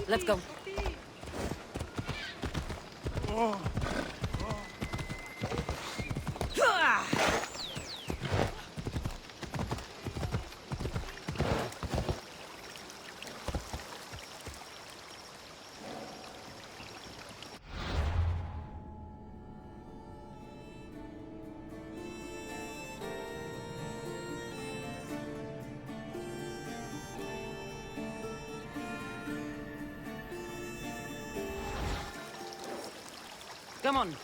Let's go. Come on.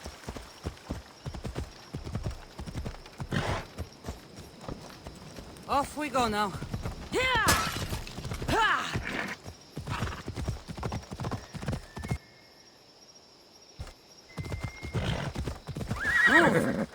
Off we go now. Move.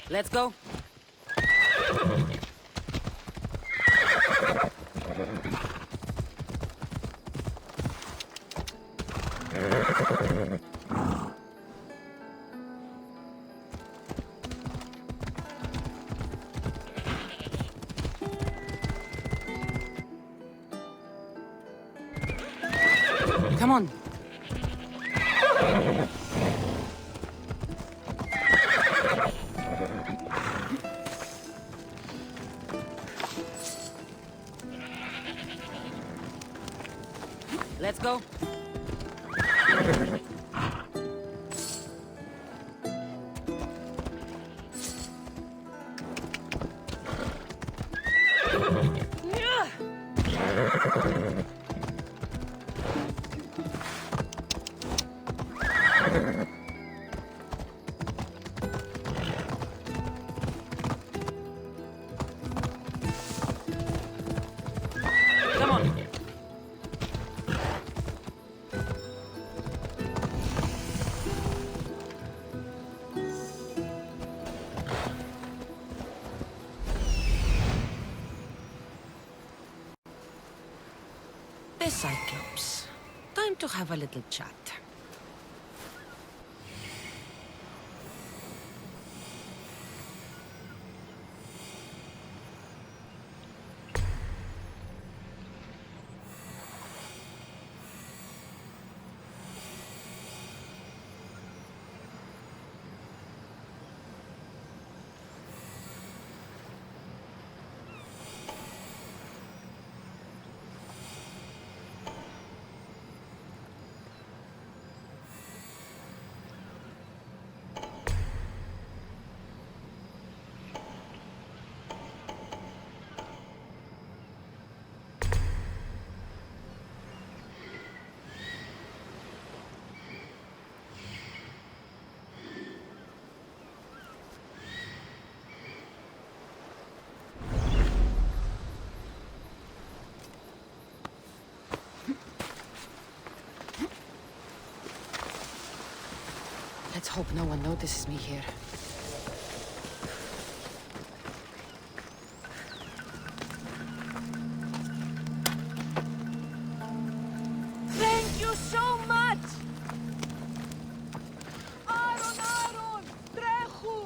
Let's go. Come on. Let's go. Come on. Cyclops. Time to have a little chat. Let's hope no one notices me here. Thank you so much! Aaron! Τρέχου!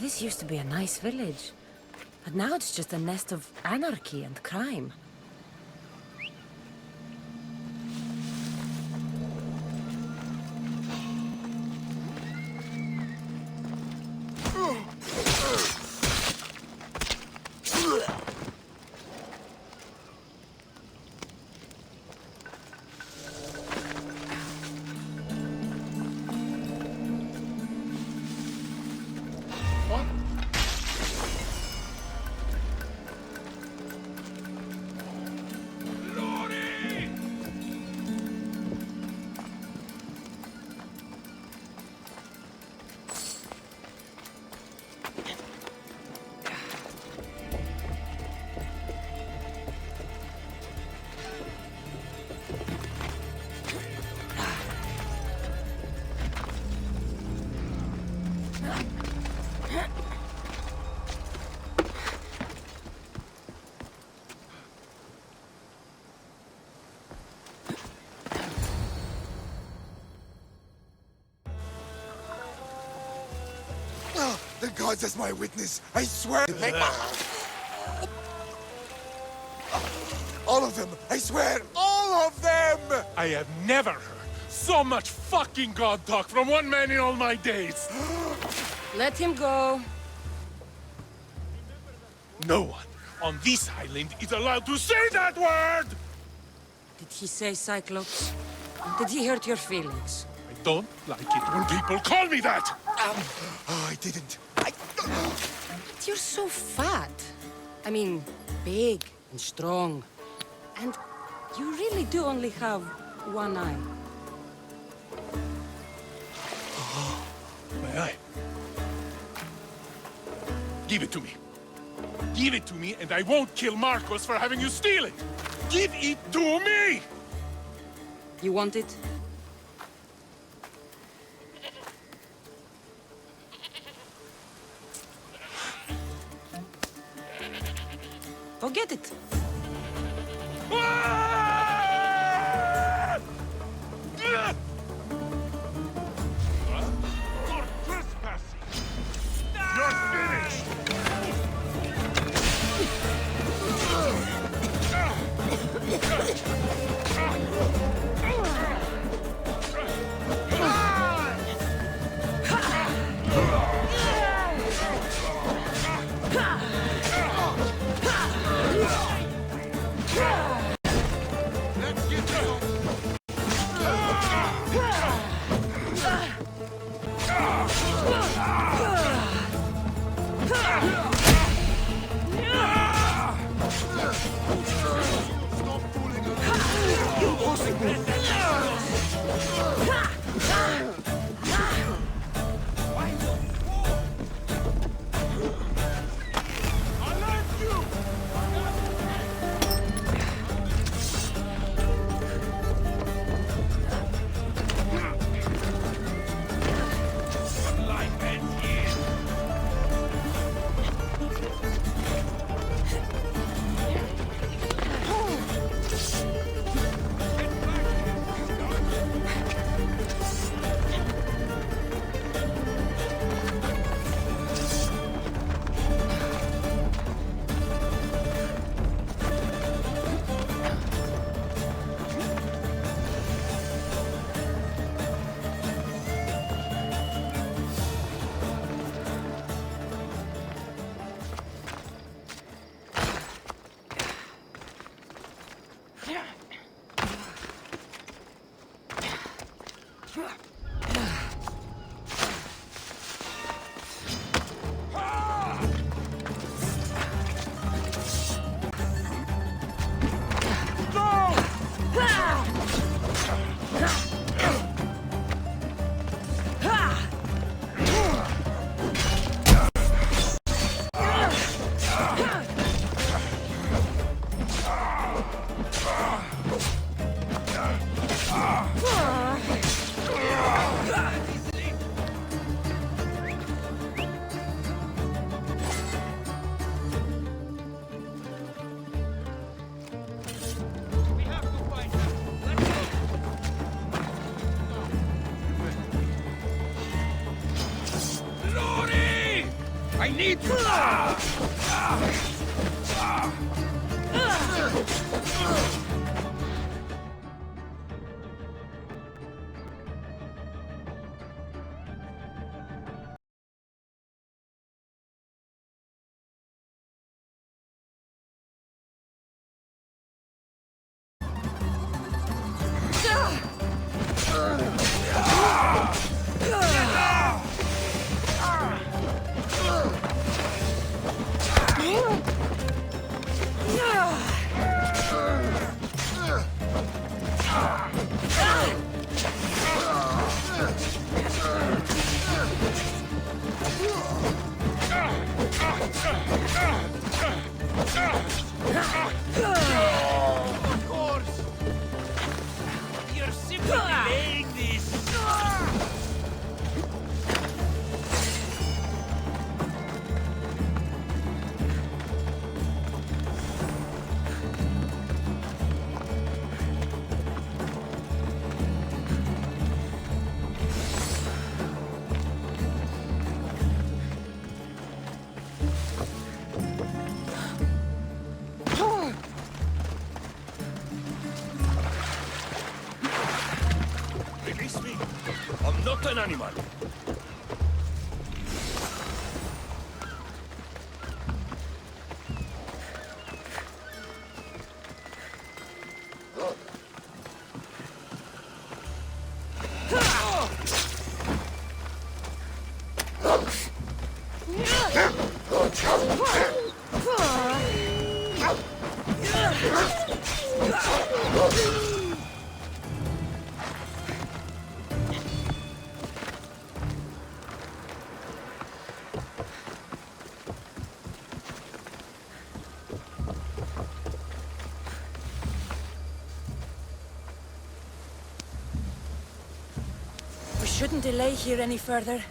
This used to be a nice village, but now it's just a nest of anarchy and crime. gods as my witness, I swear. All of them, I swear, all of them! I have never heard so much fucking god talk from one man in all my days. Let him go. No one on this island is allowed to say that word! Did he say Cyclops? Did he hurt your feelings? I don't like it when people call me that! Oh, I didn't. But you're so fat. I mean, big and strong. And you really do only have one eye. My eye. Give it to me. Give it to me, and I won't kill Marcos for having you steal it! Give it to me! You want it? Forget it. Ah! You're trespassing! You're finished! I need you! Of course! You're simply delaying this! an animal. We shouldn't delay here any further.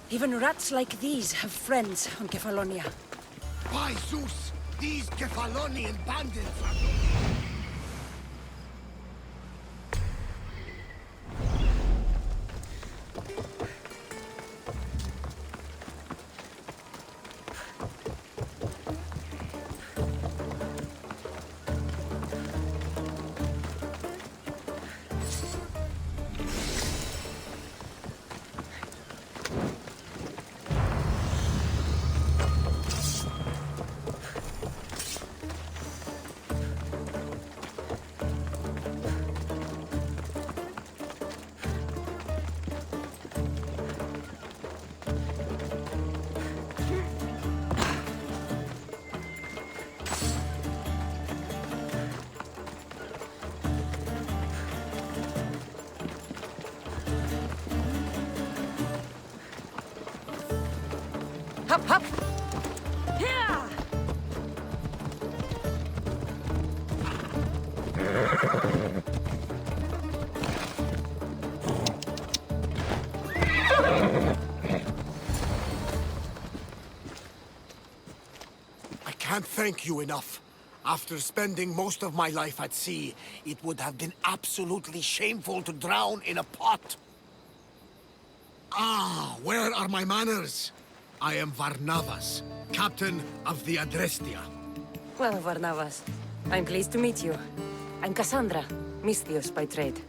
Even rats like these have friends on Kefalonia. By Zeus, these Kefalonian bandits are... Hop, hop! Here! I can't thank you enough. After spending most of my life at sea, it would have been absolutely shameful to drown in a pot. Ah, where are my manners? I am Varnavas, captain of the Adrestia. Well, Varnavas, I'm pleased to meet you. I'm Cassandra, Misthios by trade.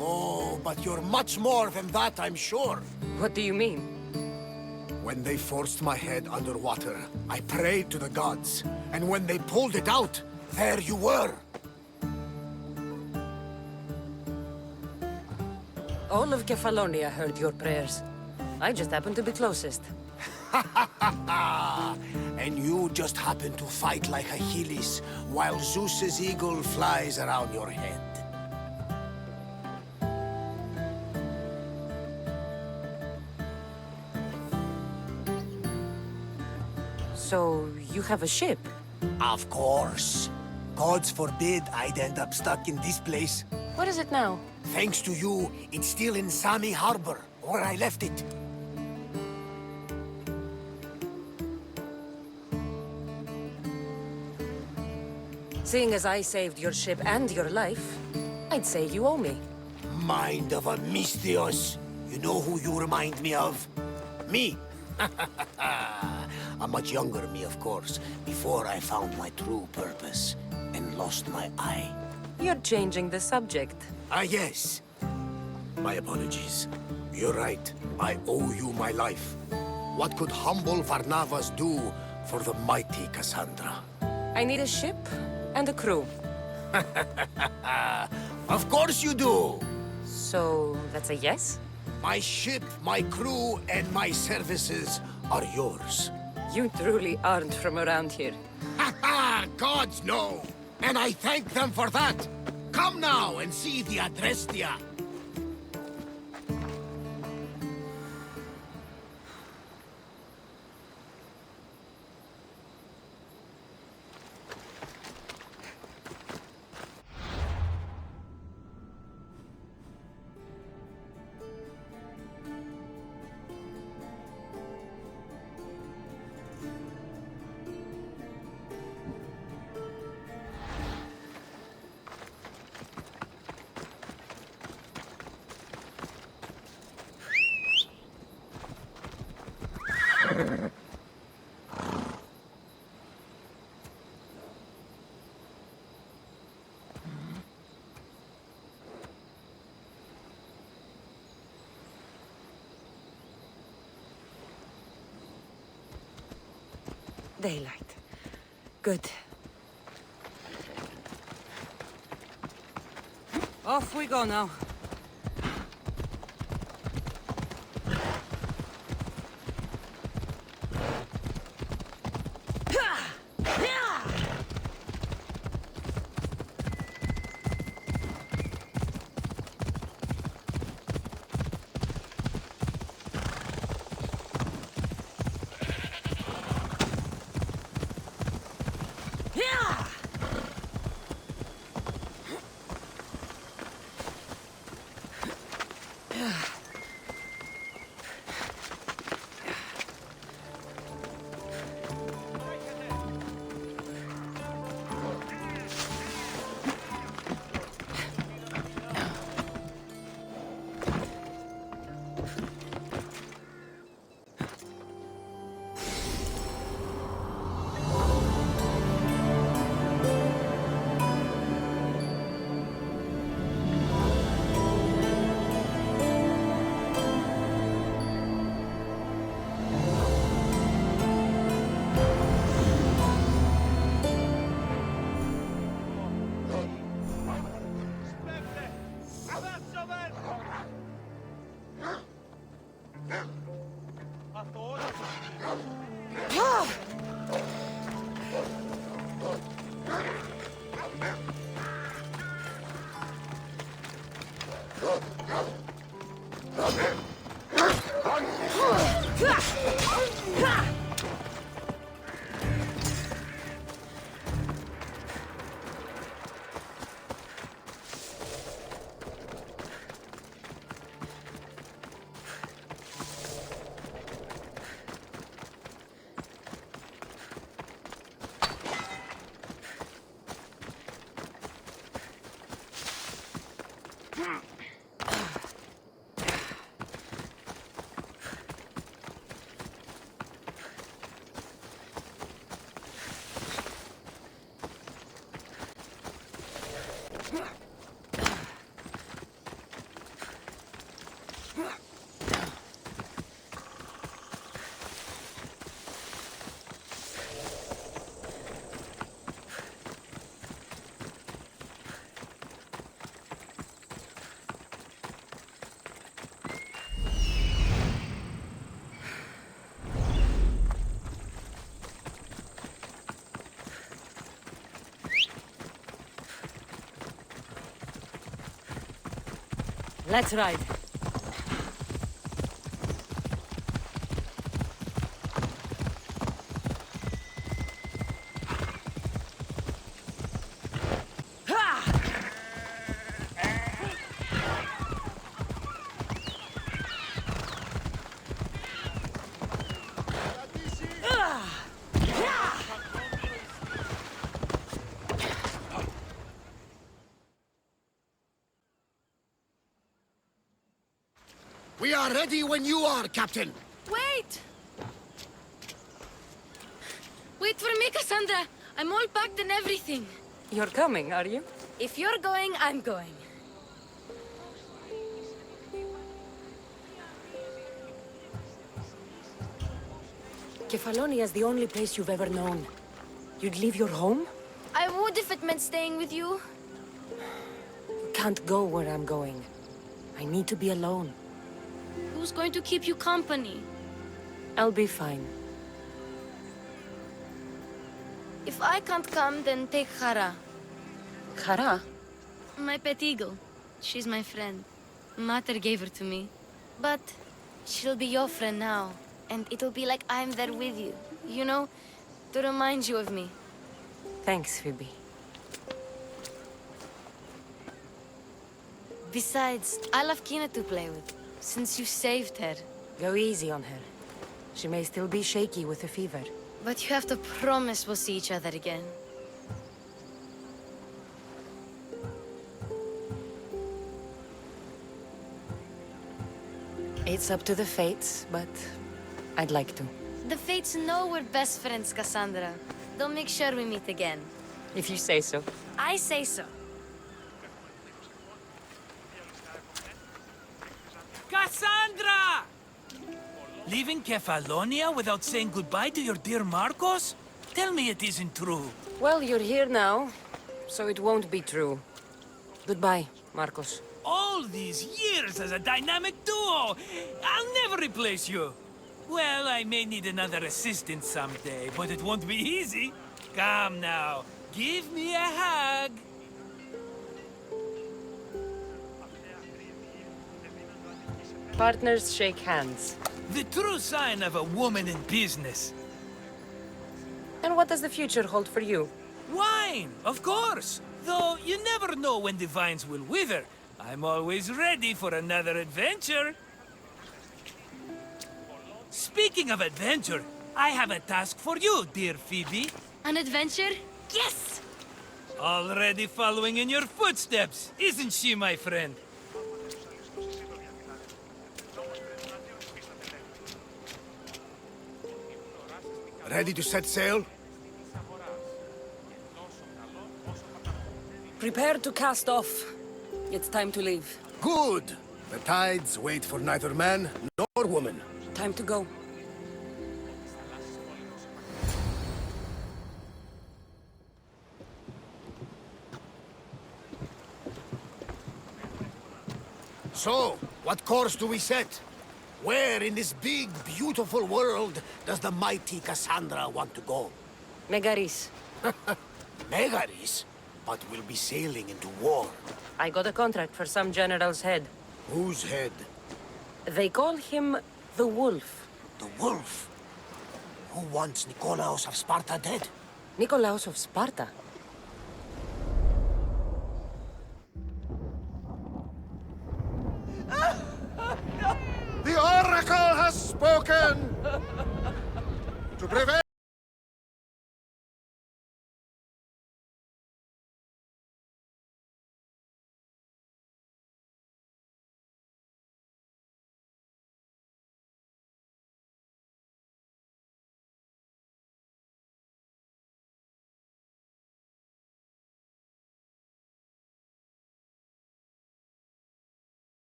Oh, but you're much more than that, I'm sure. What do you mean? When they forced my head underwater, I prayed to the gods. And when they pulled it out, there you were. All of Kefalonia heard your prayers. I just happened to be closest. And you just happen to fight like Achilles, while Zeus's eagle flies around your head. So, you have a ship? Of course. Gods forbid I'd end up stuck in this place. What is it now? Thanks to you, it's still in Sami Harbor, where I left it. Seeing as I saved your ship and your life, I'd say you owe me. Mind of a Misthios. You know who you remind me of? Me. A much younger me, of course, before I found my true purpose and lost my eye. You're changing the subject. Ah, yes. My apologies. You're right. I owe you my life. What could humble Varnavas do for the mighty Cassandra? I need a ship and a crew. Of course you do! So, that's a yes? My ship, my crew, and my services are yours. You truly aren't from around here. Ha ha! Gods know! And I thank them for that! Come now and see the Adrestia! Daylight. Good. Off we go now. Let's ride. We are ready when you are, Captain. Wait! Wait for me, Cassandra. I'm all packed and everything. You're coming, are you? If you're going, I'm going. Kefalonia is the only place you've ever known. You'd leave your home? I would if it meant staying with you. You can't go where I'm going. I need to be alone. Who's going to keep you company? I'll be fine. If I can't come, then take Hara. Hara? My pet eagle. She's my friend. Mater gave her to me. But she'll be your friend now. And it'll be like I'm there with you. You know, to remind you of me. Thanks, Phoebe. Besides, I love Kina to play with. Since you saved her. Go easy on her. She may still be shaky with the fever. But you have to promise we'll see each other again. It's up to the fates, but I'd like to. The fates know we're best friends, Cassandra. They'll make sure we meet again. If you say so. I say so. Cassandra! Leaving Kefalonia without saying goodbye to your dear Marcos? Tell me it isn't true. Well, you're here now, so it won't be true. Goodbye, Marcos. All these years as a dynamic duo! I'll never replace you! Well, I may need another assistant someday, but it won't be easy. Come now, give me a hug! Partners shake hands. The true sign of a woman in business. And what does the future hold for you? Wine, of course! Though you never know when the vines will wither. I'm always ready for another adventure. Speaking of adventure, I have a task for you, dear Phoebe. An adventure? Yes! Already following in your footsteps, isn't she, my friend? Ready to set sail? Prepare to cast off. It's time to leave. Good! The tides wait for neither man nor woman. Time to go. So, what course do we set? Where in this big, beautiful world does the mighty Cassandra want to go? Megaris. Megaris? But we'll be sailing into war. I got a contract for some general's head. Whose head? They call him the Wolf. The wolf? Who wants Nikolaos of Sparta dead? Nikolaos of Sparta. The Oracle has spoken! To prevent...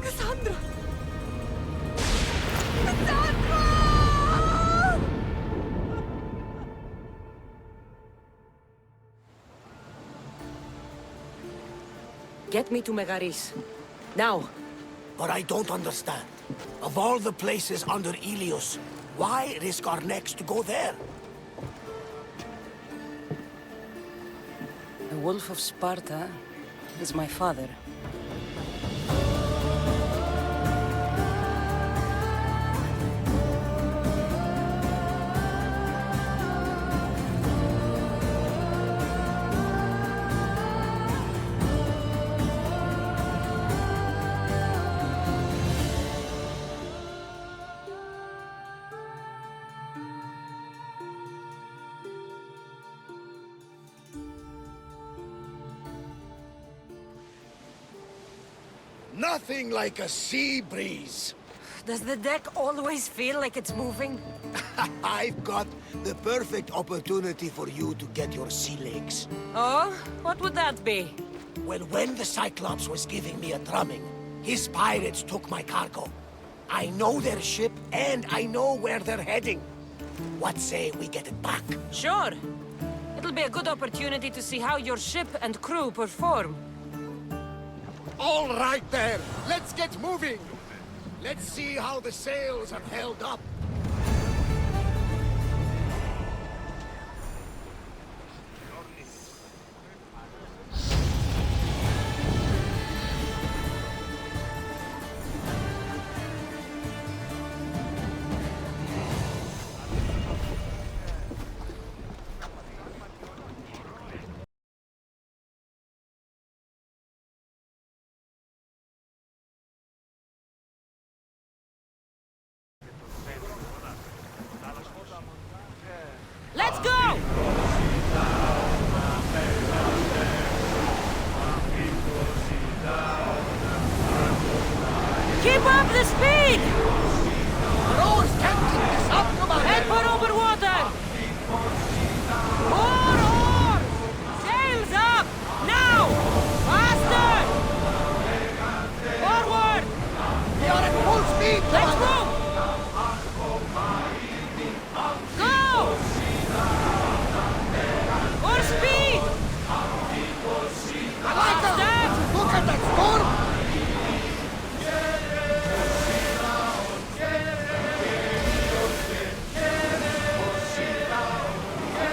Cassandra! Get me to Megaris. Now! But I don't understand. Of all the places under Ilios, why risk our necks to go there? The Wolf of Sparta is my father. Nothing like a sea breeze. Does the deck always feel like it's moving? I've got the perfect opportunity for you to get your sea legs. Oh? What would that be? Well, when the Cyclops was giving me a drumming, his pirates took my cargo. I know their ship, and I know where they're heading. What say we get it back? Sure. It'll be a good opportunity to see how your ship and crew perform. All right there, let's get moving. Let's see how the sails have held up. Let's go! Keep up the speed! Rose can't keep this up, Commander! Head for open water! More oars! Sails up! Now! Faster! Forward! We are at full speed, Let's Commander! move! Go! More speed! I like Step! that! Look at that storm!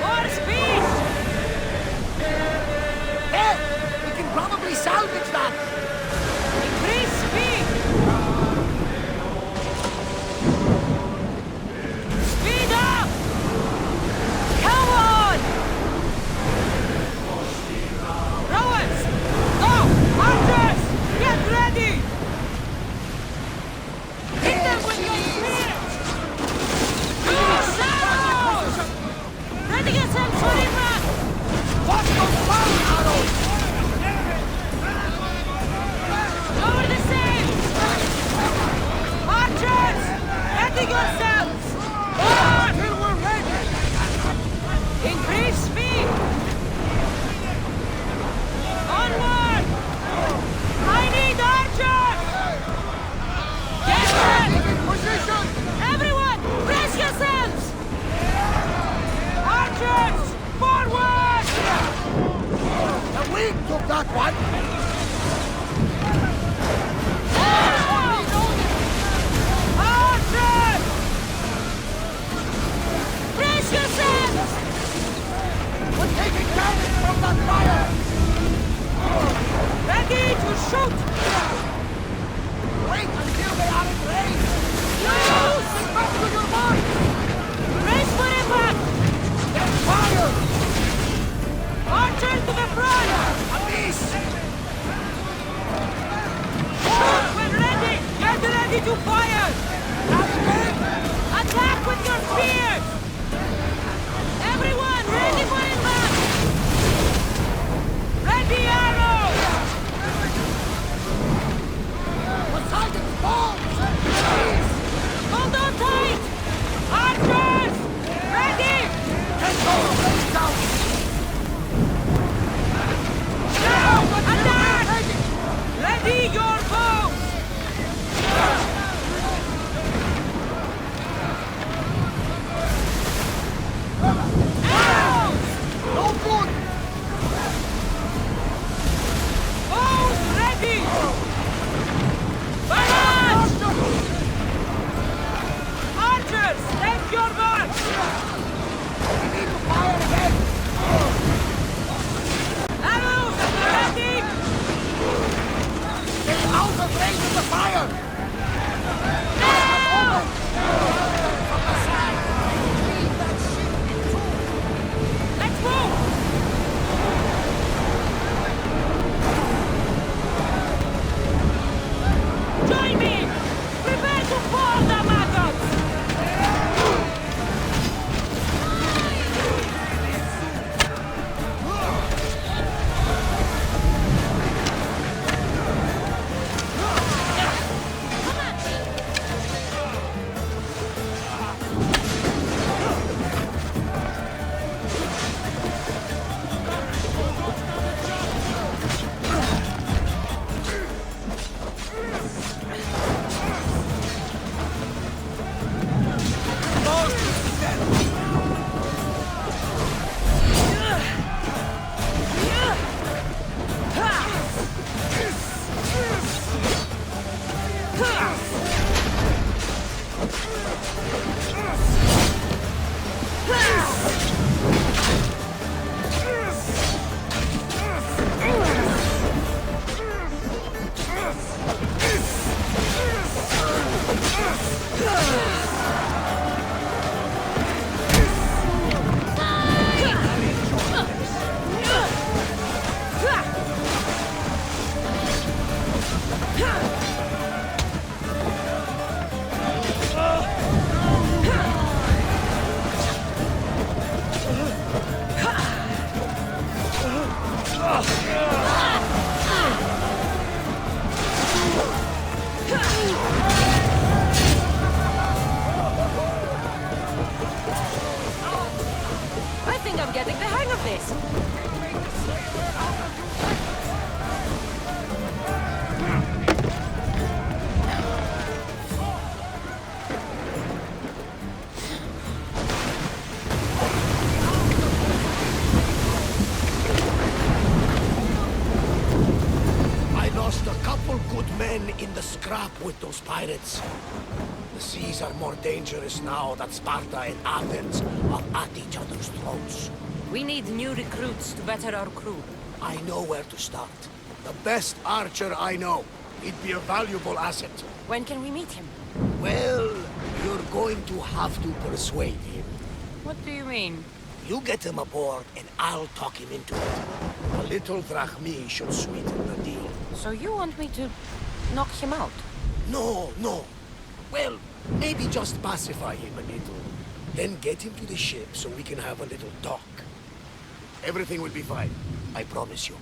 More speed! Hey! We can probably salvage that! Increase speed! Speed up! Come on! Rowers! Go! Archers! Get ready! Hit them with your spears! Use arrows! Ready yourself for impact! Watch those fire arrows! Lower the sails! Archers! Ready yourselves! Forward! Till we're ready! Increase speed! Onward! I need archers! Get ready! In position! Everyone, brace yourselves! Archers, forward! The wind took that one! Archers! Brace yourselves! We're taking damage from that fire! Ready to shoot! Wait until they are in range! Loose! Back to your mark! Brace for impact! Get fire! Archers to the front! A miss! Shoot when ready! Get ready to fire! Attack with your spears! Everyone, ready for impact! Ready arrows! Poseidon's balls! Hold on tight! Archers! Ready! Get those blades down! Now! Attack! Ready your bows! Arrows! No good! Bows ready! Barrage! Archers, take your mark! We need to fire again! Arrows ready! Get out of range of the fire! Now! From the side! Leave that ship in two! Let's move! Join me! Prepare to board the maggots! of this. In the scrap with those pirates. The seas are more dangerous now that Sparta and Athens are at each other's throats. We need new recruits to better our crew. I know where to start. The best archer I know. He'd be a valuable asset. When can we meet him? Well, you're going to have to persuade him. What do you mean? You get him aboard and I'll talk him into it. A little drachmi should sweeten the deal. So you want me to knock him out? No, no. Well, maybe just pacify him a little. Then get him to the ship so we can have a little talk. Everything will be fine. I promise you.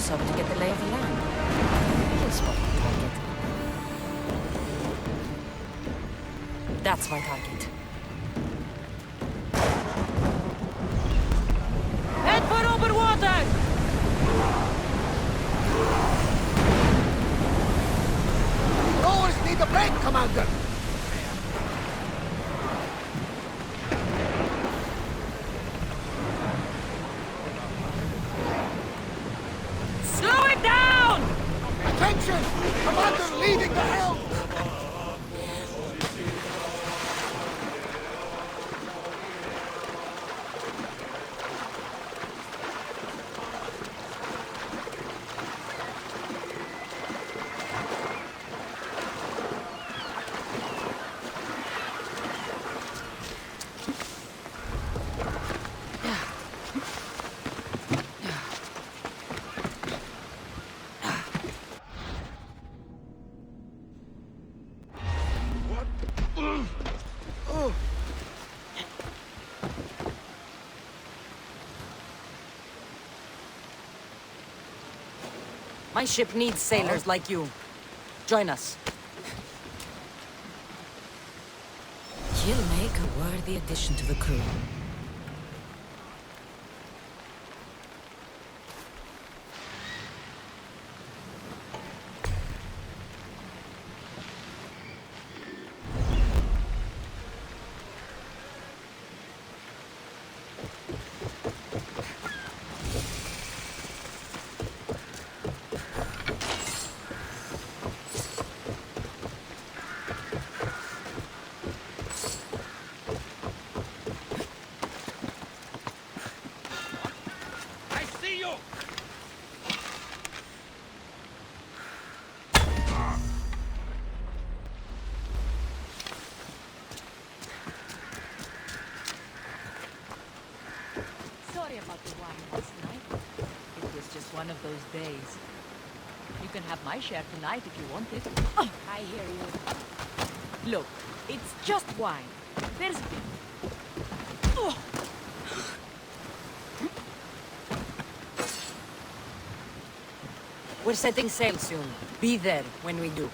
To get the lay of the land. He'll spot my target. That's my target. Head for open water! Rowers need a break, Commander! Commander leading the helm! My ship needs sailors like you. Join us. You'll make a worthy addition to the crew. Sorry about the wine last night. It was just one of those days. You can have my share tonight if you want it. Oh, I hear you. Look, it's just wine. There's... Oh. We're setting sail soon. Be there when we do.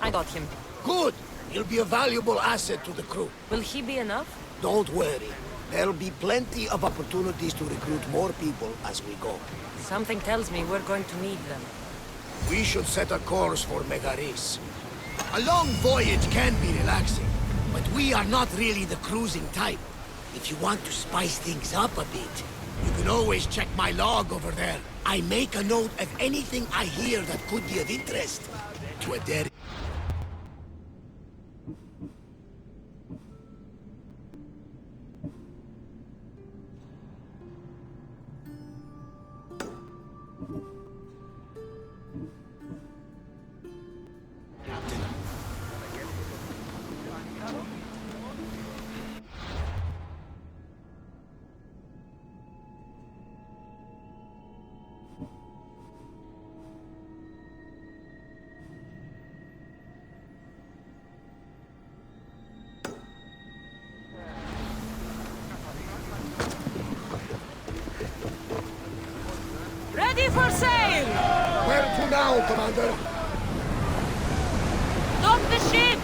I got him. Good! He'll be a valuable asset to the crew. Will he be enough? Don't worry. There'll be plenty of opportunities to recruit more people as we go. Something tells me we're going to need them. We should set a course for Megaris. A long voyage can be relaxing, but we are not really the cruising type. If you want to spice things up a bit, you can always check my log over there. I make a note of anything I hear that could be of interest to a daring. Ready for sail! Where to now, Commander? Dock the ship!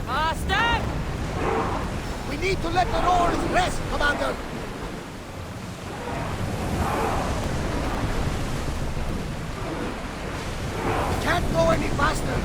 Master! We need to let the oars rest, Commander! We can't go any faster!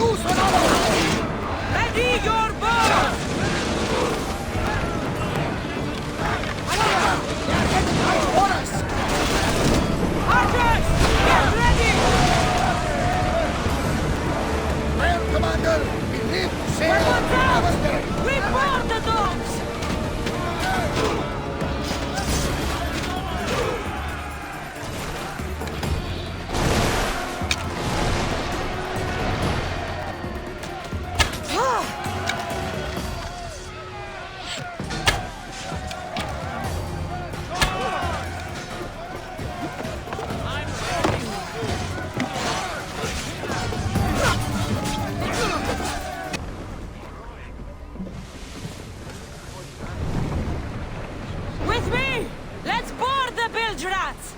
Loose another one! Ready your bow! They're getting right for us! Archers! Get ready! Well, Commander, we live to sail What's up? another day! Report the dogs! With me! Let's board the bilge rats!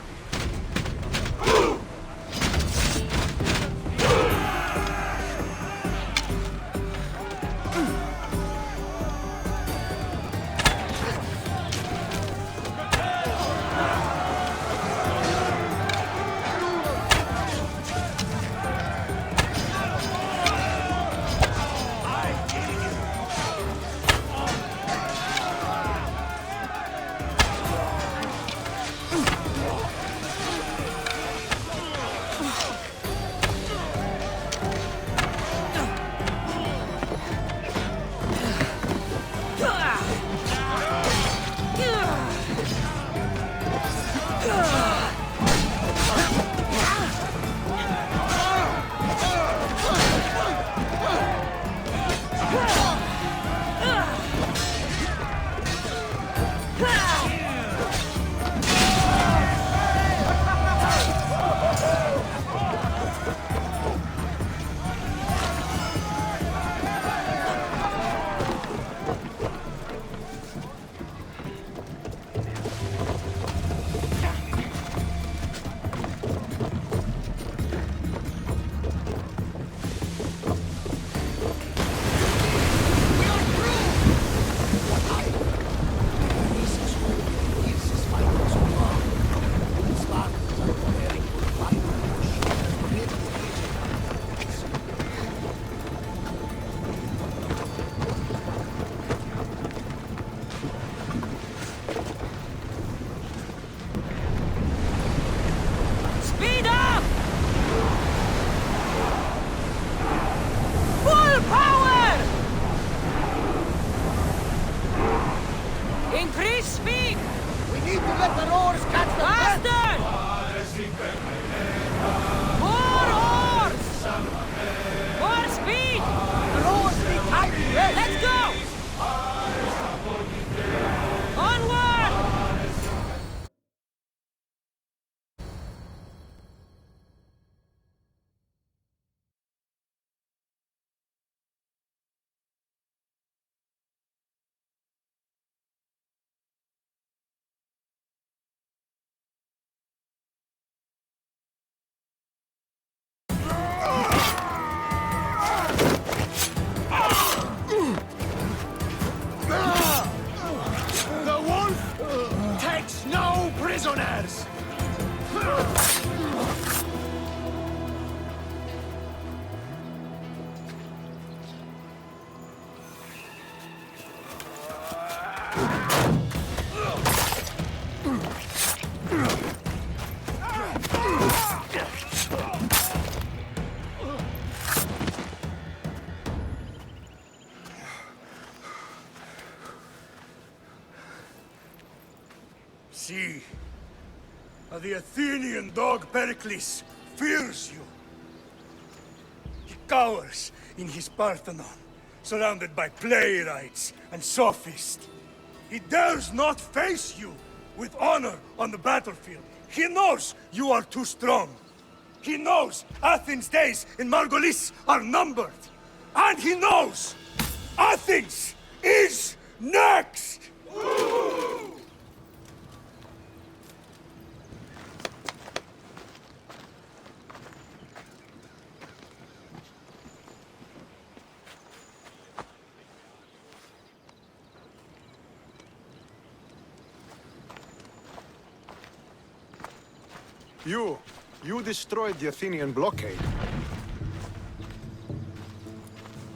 Speed up! Full power! Increase speed! We need to let the roars catch the breath! Faster! More oars! More speed! The roars need time to rest! Let's go! Onward! The wolf takes no prisoners! See, the Athenian dog Perikles fears you. He cowers in his Parthenon, surrounded by playwrights and sophists. He dares not face you with honor on the battlefield. He knows you are too strong. He knows Athens' days in Margolis are numbered. And he knows Athens is next! You destroyed the Athenian blockade.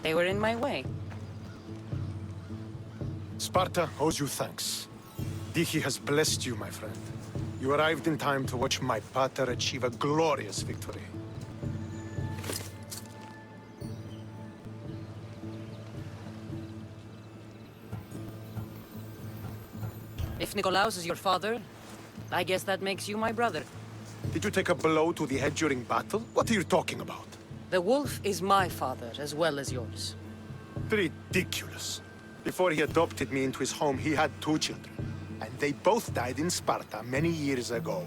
They were in my way. Sparta owes you thanks. Dichi has blessed you, my friend. You arrived in time to watch my pater achieve a glorious victory. If Nikolaos is your father, I guess that makes you my brother. Did you take a blow to the head during battle? What are you talking about? The wolf is my father as well as yours. Ridiculous. Before he adopted me into his home, he had 2 children. And they both died in Sparta many years ago.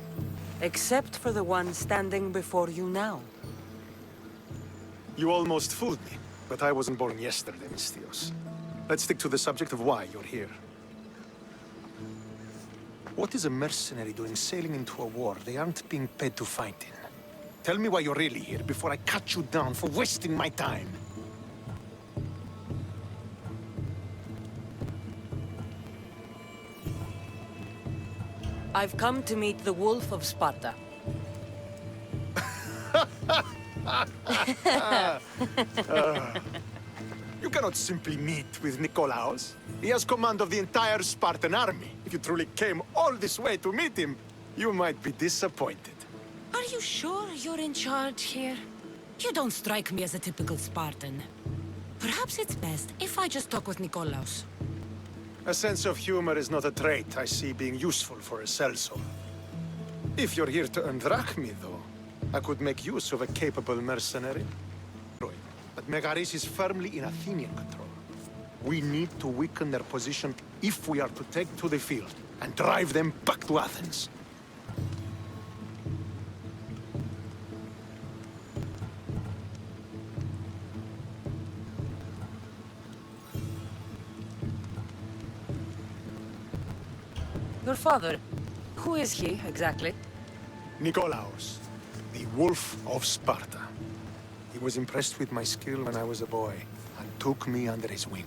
Except for the one standing before you now. You almost fooled me, but I wasn't born yesterday, Mistios. Let's stick to the subject of why you're here. What is a mercenary doing sailing into a war they aren't being paid to fight in? Tell me why you're really here before I cut you down for wasting my time. I've come to meet the Wolf of Sparta. You cannot simply meet with Nikolaos. He has command of the entire Spartan army. If you truly came all this way to meet him, you might be disappointed. Are you sure you're in charge here? You don't strike me as a typical Spartan. Perhaps it's best if I just talk with Nikolaos. A sense of humor is not a trait I see being useful for a sellsword. If you're here to earn drachmi, though, I could make use of a capable mercenary. But Megaris is firmly in Athenian control. We need to weaken their position if we are to take to the field and drive them back to Athens. Your father, who is he exactly? Nikolaos, the Wolf of Sparta. He was impressed with my skill when I was a boy and took me under his wing.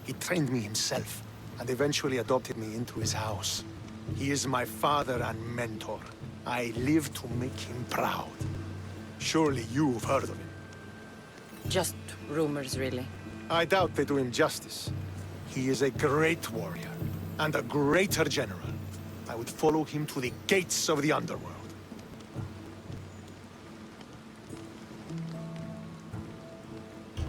He trained me himself and eventually adopted me into his house. He is my father and mentor. I live to make him proud. Surely you've heard of him. Just rumors, really. I doubt they do him justice. He is a great warrior and a greater general. I would follow him to the gates of the underworld.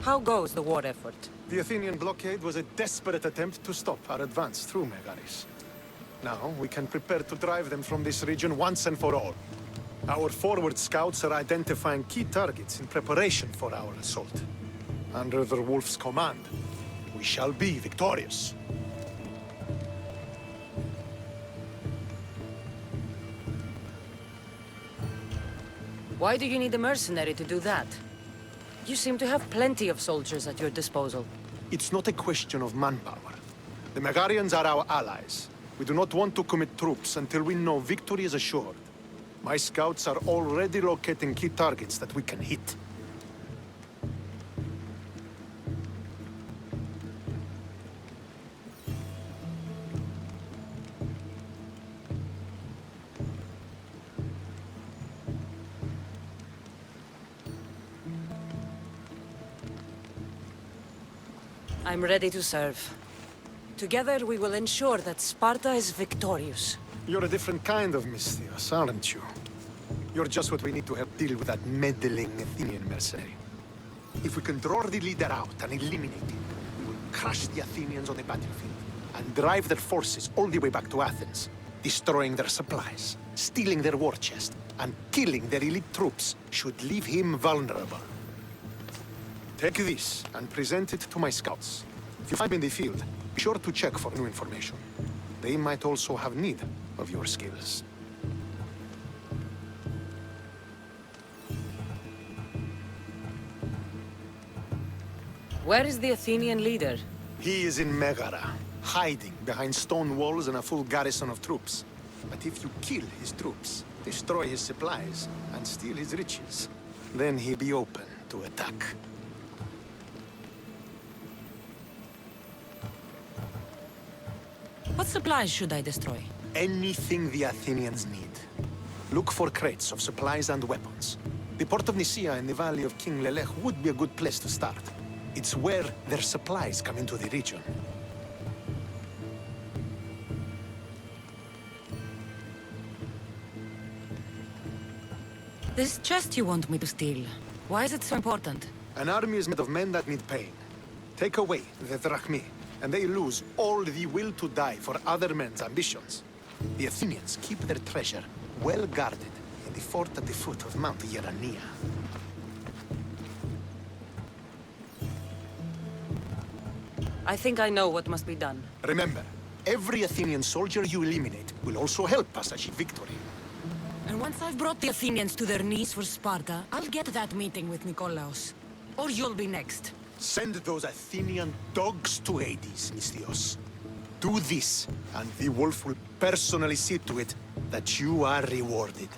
How goes the war effort? The Athenian blockade was a desperate attempt to stop our advance through Megaris. Now, we can prepare to drive them from this region once and for all. Our forward scouts are identifying key targets in preparation for our assault. Under the Wolf's command, we shall be victorious. Why do you need a mercenary to do that? You seem to have plenty of soldiers at your disposal. It's not a question of manpower. The Megarians are our allies. We do not want to commit troops until we know victory is assured. My scouts are already locating key targets that we can hit. I'm ready to serve. Together we will ensure that Sparta is victorious. You're a different kind of Mistios, aren't you? You're just what we need to help deal with that meddling Athenian mercenary. If we can draw the leader out and eliminate him, we will crush the Athenians on the battlefield and drive their forces all the way back to Athens, destroying their supplies, stealing their war chest, and killing their elite troops should leave him vulnerable. Take this and present it to my scouts. If you find me in the field, be sure to check for new information. They might also have need of your skills. Where is the Athenian leader? He is in Megara, hiding behind stone walls and a full garrison of troops. But if you kill his troops, destroy his supplies, and steal his riches, then he'll be open to attack. What supplies should I destroy? Anything the Athenians need. Look for crates of supplies and weapons. The port of Nicaea in the valley of King Lelech would be a good place to start. It's where their supplies come into the region. This chest you want me to steal, why is it so important? An army is made of men that need pain. Take away the drachmi, and they lose all the will to die for other men's ambitions. The Athenians keep their treasure well guarded in the fort at the foot of Mount Yerania. I think I know what must be done. Remember, every Athenian soldier you eliminate will also help us achieve victory. And once I've brought the Athenians to their knees for Sparta, I'll get that meeting with Nikolaos. Or you'll be next. Send those Athenian dogs to Hades, Misthios. Do this, and the wolf will personally see to it that you are rewarded.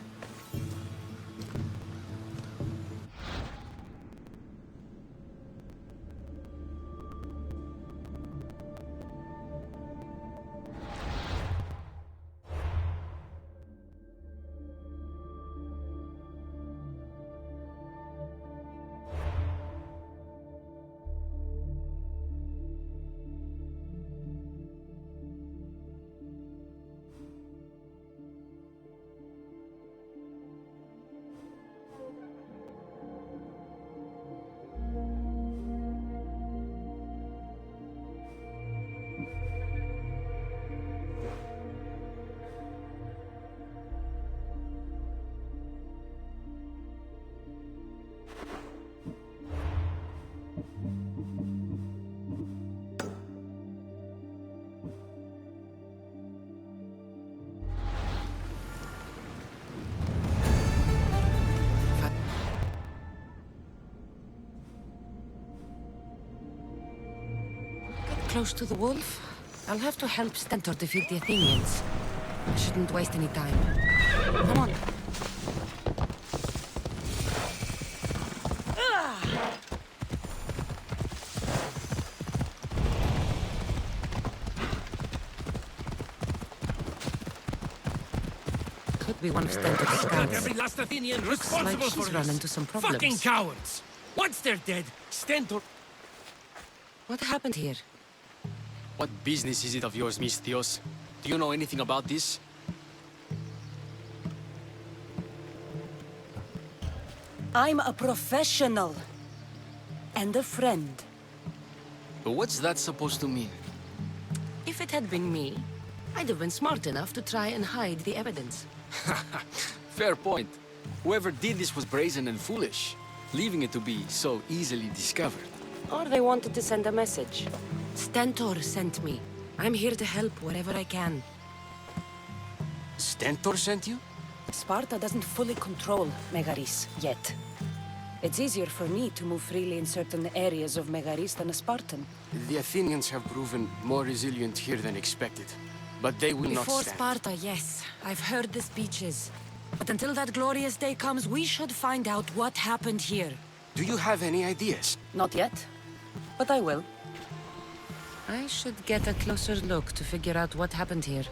Close to the wolf? I'll have to help Stentor defeat the Athenians. I shouldn't waste any time. Come on. Could be one of Stentor's scouts. Every last Athenian Looks responsible like she's for run this. into some problems. Fucking cowards! Once they're dead, Stentor... What happened here? What business is it of yours, Misthios? Do you know anything about this? I'm a professional. And a friend. But what's that supposed to mean? If it had been me, I'd have been smart enough to try and hide the evidence. Fair point. Whoever did this was brazen and foolish, leaving it to be so easily discovered. Or they wanted to send a message. Stentor sent me. I'm here to help wherever I can. Stentor sent you? Sparta doesn't fully control Megaris yet. It's easier for me to move freely in certain areas of Megaris than a Spartan. The Athenians have proven more resilient here than expected. But they will not Before stand. Sparta, yes. I've heard the speeches. But until that glorious day comes, we should find out what happened here. Do you have any ideas? Not yet, but I will. I should get a closer look to figure out what happened here.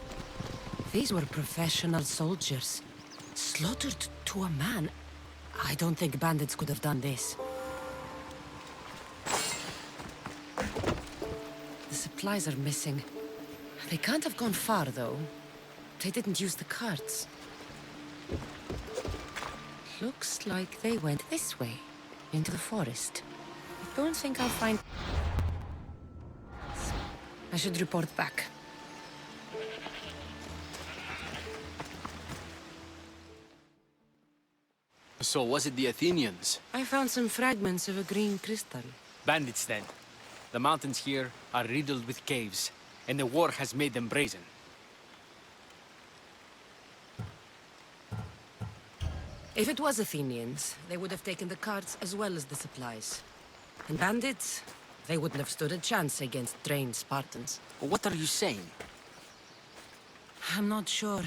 These were professional soldiers. Slaughtered to a man. I don't think bandits could have done this. The supplies are missing. They can't have gone far, though. They didn't use the carts. Looks like they went this way, into the forest. I don't think I'll find... I should report back. So was it the Athenians? I found some fragments of a green crystal. Bandits then. The mountains here are riddled with caves, and the war has made them brazen. If it was Athenians, they would have taken the carts as well as the supplies. And bandits, they wouldn't have stood a chance against trained Spartans. What are you saying? I'm not sure.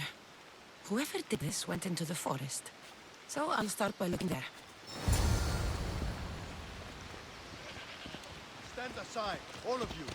Whoever did this went into the forest. So I'll start by looking there. Stand aside, all of you.